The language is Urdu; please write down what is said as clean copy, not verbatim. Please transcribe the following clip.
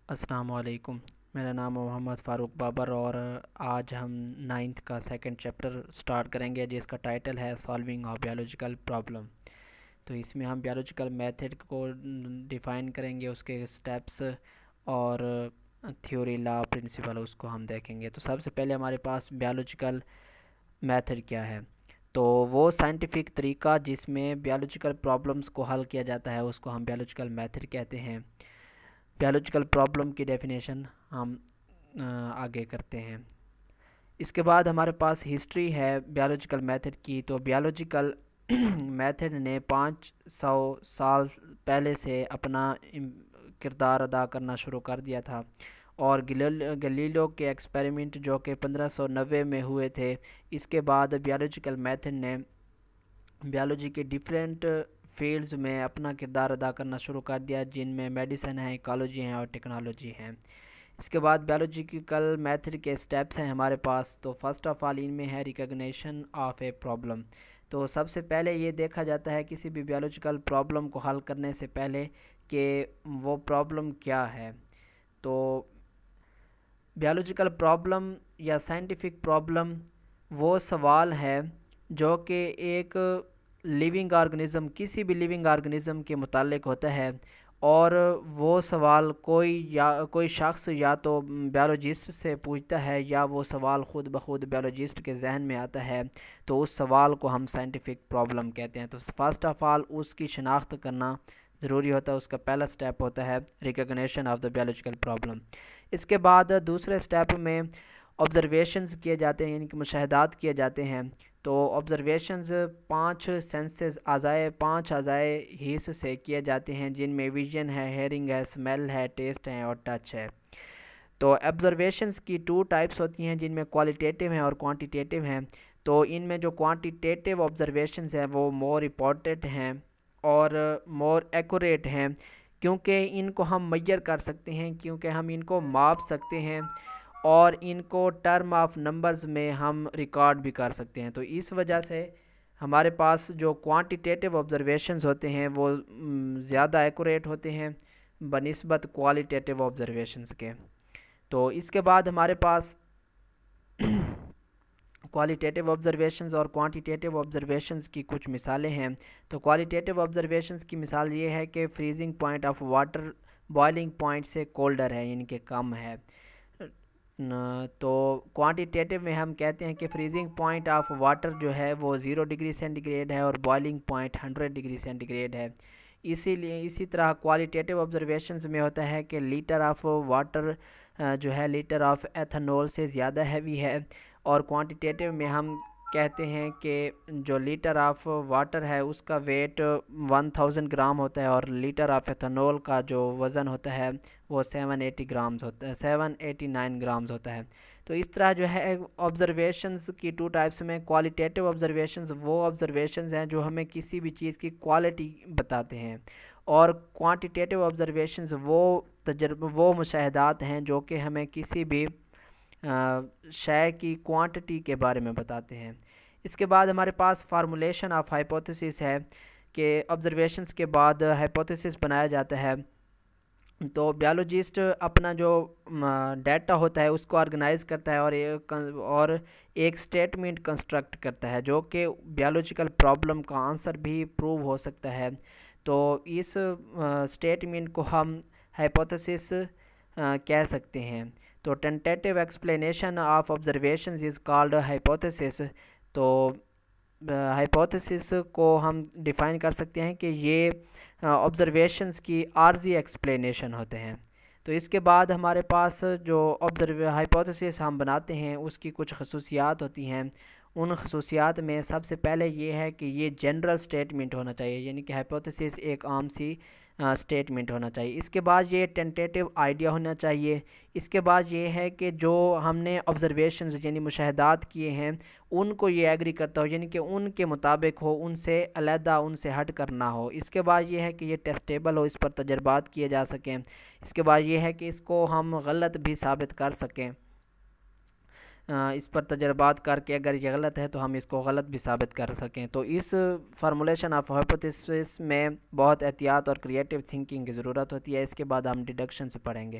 السلام علیکم۔ میرا نام محمد فاروق بابر اور آج ہم نائنتھ کا سیکنڈ چیپٹر سٹارٹ کریں گے جس کا ٹائٹل ہے سالونگ آف بیولوجیکل پرابلم۔ تو اس میں ہم بیولوجیکل میتھڈ کو ڈیفائن کریں گے، اس کے سٹیپس اور تھیوری لا پرنسپل اس کو ہم دیکھیں گے۔ تو سب سے پہلے ہمارے پاس بیولوجیکل میتھڈ کیا ہے، تو وہ سائنٹیفک طریقہ جس میں بیولوجیکل پرابلمس کو حل کیا جاتا ہے اس کو ہم بیولوجیکل میتھڈ کہتے ہیں۔ بیولوجیکل پرابلم کی ڈیفینیشن ہم آگے کرتے ہیں۔ اس کے بعد ہمارے پاس ہسٹری ہے بیولوجیکل میتھڈ کی۔ تو بیولوجیکل میتھڈ نے 500 سال پہلے سے اپنا کردار ادا کرنا شروع کر دیا تھا، اور گلیلیو کے ایکسپیریمنٹ جو کہ 1590 میں ہوئے تھے، اس کے بعد بیولوجیکل میتھڈ نے بیولوجی کے ڈیفرنٹ فیلڈز میں اپنا کردار ادا کرنا شروع کر دیا، جن میں میڈیسن ہے، ایکالوجی ہیں اور ٹیکنالوجی ہیں۔ اس کے بعد بیولوجیکل میتھڈ کے سٹیپس ہیں ہمارے پاس۔ تو فرسٹ آف آل ان میں ہے ریکگنیشن آف اے پرابلم۔ تو سب سے پہلے یہ دیکھا جاتا ہے کسی بھی بیولوجیکل پرابلم کو حل کرنے سے پہلے کہ وہ پرابلم کیا ہے۔ تو بیولوجیکل پرابلم یا سائنٹیفک پرابلم وہ سوال ہے جو کہ ایک لیونگ آرگنزم، کسی بھی لیونگ آرگنزم کے متعلق ہوتا ہے، اور وہ سوال کوئی شخص یا تو بیولوجسٹ سے پوچھتا ہے یا وہ سوال خود بخود بیولوجسٹ کے ذہن میں آتا ہے، تو اس سوال کو ہم سائنٹیفک پرابلم کہتے ہیں۔ تو فرسٹ آف آل اس کی شناخت کرنا ضروری ہوتا ہے، اس کا پہلا سٹیپ ہوتا ہے recognition of the biological problem. اس کے بعد دوسرے سٹیپ میں آبزرویشنز کیے جاتے ہیں، یعنی کہ مشاہدات کیے جاتے ہیں۔ تو آبزرویشنز 5 سینسز پانچ اعضائے حس سے کیے جاتے ہیں، جن میں ویژن ہے، ہیئرنگ ہے، اسمیل ہے، ٹیسٹ ہے اور ٹچ ہے۔ تو آبزرویشنز کی 2 ٹائپس ہوتی ہیں، جن میں کوالٹیٹیو ہیں اور کوانٹیٹیو ہیں۔ تو ان میں جو کوانٹیٹیو آبزرویشنز ہیں وہ مور امپورٹنٹ ہیں اور مور ایکوریٹ ہیں، کیونکہ ان کو ہم میئر کر سکتے ہیں، کیونکہ ہم ان کو ماپ سکتے ہیں اور ان کو ٹرم آف نمبرز میں ہم ریکارڈ بھی کر سکتے ہیں۔ تو اس وجہ سے ہمارے پاس جو کوانٹیٹیو آبزرویشنز ہوتے ہیں وہ زیادہ ایکوریٹ ہوتے ہیں بنسبت کوالٹیٹیو آبزرویشنز کے۔ تو اس کے بعد ہمارے پاس کوالٹیٹیو آبزرویشنز اور کوانٹیٹیو آبزرویشنز کی کچھ مثالیں ہیں۔ تو کوالٹیٹیو آبزرویشنز کی مثال یہ ہے کہ freezing point of water boiling point سے کولڈر ہے، یعنی کہ کم ہے۔ تو کوانٹیٹیو میں ہم کہتے ہیں کہ فریزنگ پوائنٹ آف واٹر جو ہے وہ 0 ڈگری سینٹی گریڈ ہے اور boiling point 100 degree centigrade ہے۔ اسی طرح کوالٹیٹیو آبزرویشنز میں ہوتا ہے کہ لیٹر آف واٹر جو ہے لیٹر آف ایتھنول سے زیادہ ہیوی ہے، اور کوانٹیٹیو میں ہم کہتے ہیں کہ جو لیٹر آف واٹر ہے اس کا ویٹ 1000 گرام ہوتا ہے، اور لیٹر آف ایتھنول کا جو وزن ہوتا ہے وہ 789 گرامز ہوتا ہے۔ تو اس طرح جو ہے آبزرویشنز کی 2 ٹائپس میں کوالٹیٹیو آبزرویشنز وہ آبزرویشنز ہیں جو ہمیں کسی بھی چیز کی کوالٹی بتاتے ہیں، اور کوانٹیٹیو آبزرویشنز وہ مشاہدات ہیں جو کہ ہمیں کسی بھی شے کی کوانٹٹی کے بارے میں بتاتے ہیں۔ اس کے بعد ہمارے پاس فارمولیشن آف ہائپوتھیسس ہے کہ آبزرویشنز کے بعد ہائپوتھیسس بنایا جاتا ہے۔ تو بیولوجسٹ اپنا جو ڈیٹا ہوتا ہے اس کو آرگنائز کرتا ہے اور ایک سٹیٹمنٹ کنسٹرکٹ کرتا ہے جو کہ بیولوجیکل پرابلم کا آنسر بھی پروو ہو سکتا ہے۔ تو اس سٹیٹمنٹ کو ہم ہائپوتھیسس کہہ سکتے ہیں۔ تو tentative explanation of observations is called hypothesis. تو ہائپوتھیسس کو ہم ڈیفائن کر سکتے ہیں کہ یہ آبزرویشنز کی عارضی ایکسپلینیشن ہوتے ہیں۔ تو اس کے بعد ہمارے پاس جو ہائپوتھیسس ہم بناتے ہیں اس کی کچھ خصوصیات ہوتی ہیں۔ ان خصوصیات میں سب سے پہلے یہ ہے کہ یہ جنرل سٹیٹمنٹ ہونا چاہیے، یعنی کہ ہائپوتھیسس ایک عام سی سٹیٹمنٹ ہونا چاہیے۔ اس کے بعد یہ ٹینٹیٹیو آئیڈیا ہونا چاہیے۔ اس کے بعد یہ ہے کہ جو ہم نے آبزرویشنز یعنی مشاہدات کیے ہیں ان کو یہ ایگری کرتا ہو، یعنی کہ ان کے مطابق ہو، ان سے علیحدہ، ان سے ہٹ کرنا ہو۔ اس کے بعد یہ ہے کہ یہ ٹیسٹیبل ہو، اس پر تجربات کیے جا سکیں۔ اس کے بعد یہ ہے کہ اس کو ہم غلط بھی ثابت کر سکیں، اس پر تجربات کر کے اگر یہ غلط ہے تو ہم اس کو غلط بھی ثابت کر سکیں۔ تو اس فارمولیشن آف ہائپوتھیسس میں بہت احتیاط اور کریٹیو تھنکنگ کی ضرورت ہوتی ہے۔ اس کے بعد ہم ڈیڈکشن سے پڑھیں گے۔